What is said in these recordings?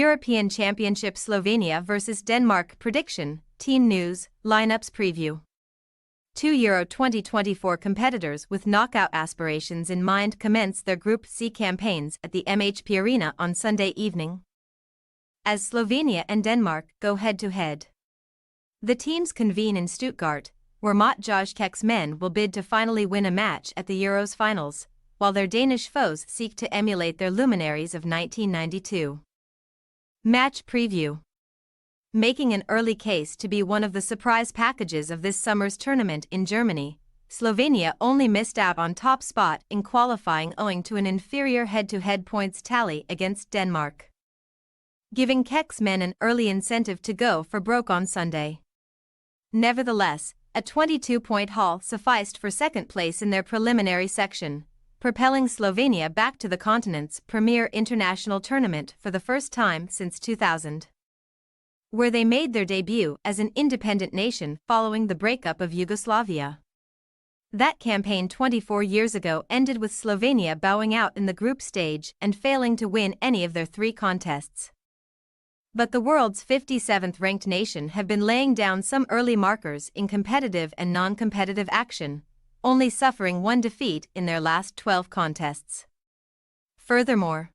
European Championship Slovenia vs Denmark prediction, team news, lineups preview. Two Euro 2024 competitors with knockout aspirations in mind commence their Group C campaigns at the MHP Arena on Sunday evening, as Slovenia and Denmark go head-to-head. The teams convene in Stuttgart, where Matej Kek's men will bid to finally win a match at the Euros finals, while their Danish foes seek to emulate their luminaries of 1992. Match preview. Making an early case to be one of the surprise packages of this summer's tournament in Germany, Slovenia only missed out on top spot in qualifying owing to an inferior head-to-head points tally against Denmark, giving Kek's men an early incentive to go for broke on Sunday. Nevertheless, a 22-point haul sufficed for second place in their preliminary section, propelling Slovenia back to the continent's premier international tournament for the first time since 2000, where they made their debut as an independent nation following the breakup of Yugoslavia. That campaign 24 years ago ended with Slovenia bowing out in the group stage and failing to win any of their three contests. But the world's 57th ranked nation have been laying down some early markers in competitive and non-competitive action, only suffering one defeat in their last 12 contests. Furthermore,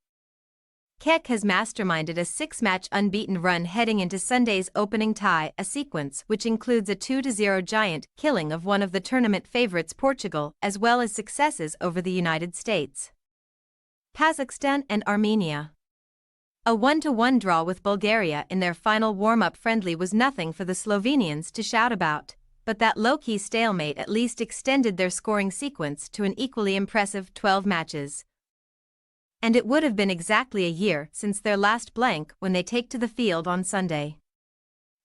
Kek has masterminded a 6-match unbeaten run heading into Sunday's opening tie, a sequence which includes a 2-0 giant killing of one of the tournament favorites Portugal, as well as successes over the United States, Kazakhstan and Armenia. A 1-1 draw with Bulgaria in their final warm-up friendly was nothing for the Slovenians to shout about, but that low-key stalemate at least extended their scoring sequence to an equally impressive 12 matches. And it would have been exactly a year since their last blank when they take to the field on Sunday.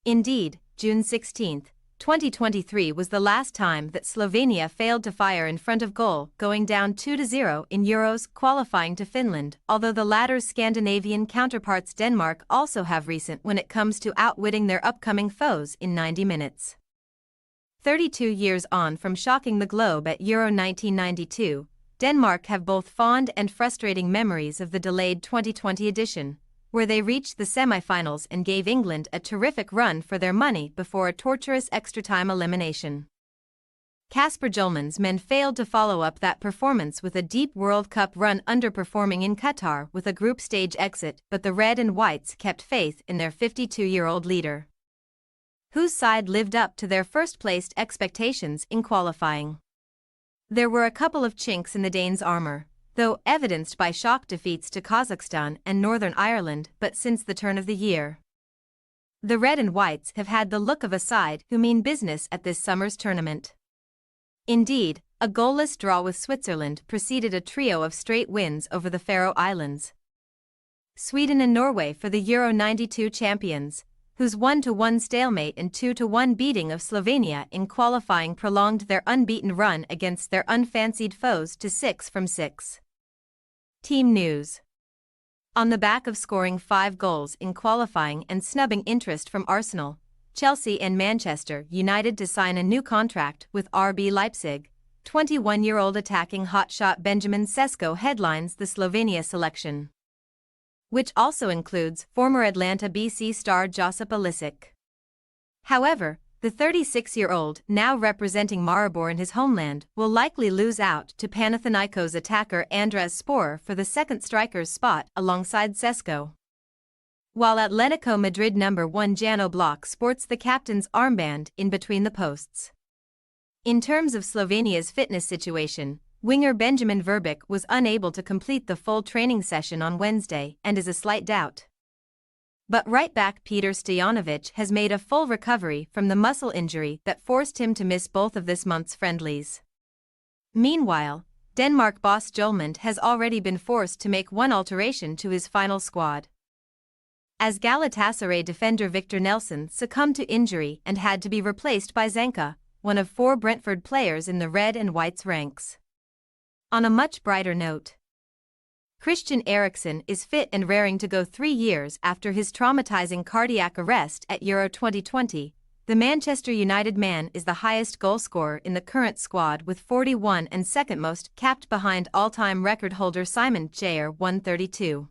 Indeed, June 16, 2023 was the last time that Slovenia failed to fire in front of goal, going down 2-0 in Euros qualifying to Finland, although the latter's Scandinavian counterparts Denmark also have recent when it comes to outwitting their upcoming foes in 90 minutes. 32 years on from shocking the globe at Euro 1992, Denmark have both fond and frustrating memories of the delayed 2020 edition, where they reached the semi-finals and gave England a terrific run for their money before a torturous extra-time elimination. Kasper Hjulmand's men failed to follow up that performance with a deep World Cup run, underperforming in Qatar with a group stage exit, but the Red and Whites kept faith in their 52-year-old leader, whose side lived up to their first-placed expectations in qualifying. There were a couple of chinks in the Danes' armor, though evidenced by shock defeats to Kazakhstan and Northern Ireland, but since the turn of the year, the Red and Whites have had the look of a side who mean business at this summer's tournament. Indeed, a goalless draw with Switzerland preceded a trio of straight wins over the Faroe Islands, Sweden and Norway for the Euro 92 champions, whose 1-1 stalemate and 2-1 beating of Slovenia in qualifying prolonged their unbeaten run against their unfancied foes to 6 from 6. Team news. On the back of scoring 5 goals in qualifying and snubbing interest from Arsenal, Chelsea and Manchester United to sign a new contract with RB Leipzig, 21-year-old attacking hotshot Benjamin Sesko headlines the Slovenia selection, which also includes former Atlanta BC star Josip Ilicic. However, the 36-year-old, now representing Maribor in his homeland, will likely lose out to Panathinaikos attacker Andres Sporer for the second striker's spot alongside Sesko, while Atletico Madrid number 1 Jan Oblak sports the captain's armband in between the posts. In terms of Slovenia's fitness situation, winger Benjamin Verbic was unable to complete the full training session on Wednesday and is a slight doubt. But right-back Peter Stojanovic has made a full recovery from the muscle injury that forced him to miss both of this month's friendlies. Meanwhile, Denmark boss Hjulmand has already been forced to make one alteration to his final squad, as Galatasaray defender Victor Nelson succumbed to injury and had to be replaced by Zenka, one of 4 Brentford players in the Red and Whites ranks. On a much brighter note, Christian Eriksen is fit and raring to go 3 years after his traumatizing cardiac arrest at Euro 2020. The Manchester United man is the highest goalscorer in the current squad with 41 and second most, capped behind all-time record holder Simon Kjaer 132.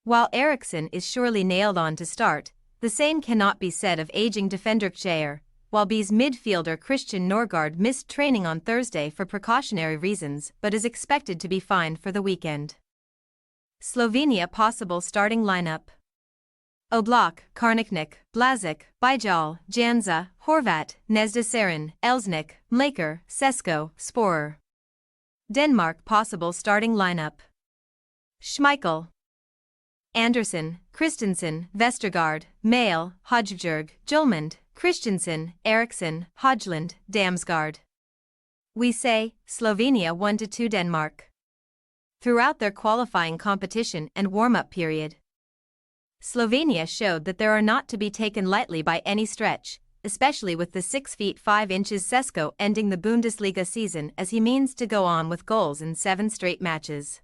While Eriksson is surely nailed on to start, the same cannot be said of aging defender Kjaer, while B's midfielder Christian Norgard missed training on Thursday for precautionary reasons but is expected to be fine for the weekend. Slovenia possible starting lineup: Oblak, Karniknik, Blažič, Bijal, Janza, Horvat, Nezda Sarin, Elsnik, Mlaker, Sesko, Sporer. Denmark possible starting lineup: Schmeichel, Andersen, Christensen, Vestergaard, Mael, Højbjerg, Julmand, Christensen, Eriksson, Højlund, Damsgaard. We say, Slovenia 1-2 Denmark. Throughout their qualifying competition and warm-up period, Slovenia showed that they are not to be taken lightly by any stretch, especially with the 6 feet 5 inches Sesko ending the Bundesliga season as he means to go on with goals in 7 straight matches.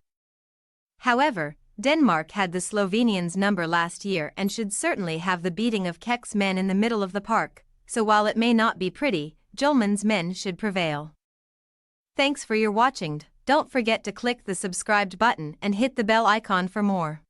However, Denmark had the Slovenians' number last year and should certainly have the beating of Kek's men in the middle of the park, so while it may not be pretty, Julmand's men should prevail. Thanks for your watching. Don't forget to click the subscribed button and hit the bell icon for more.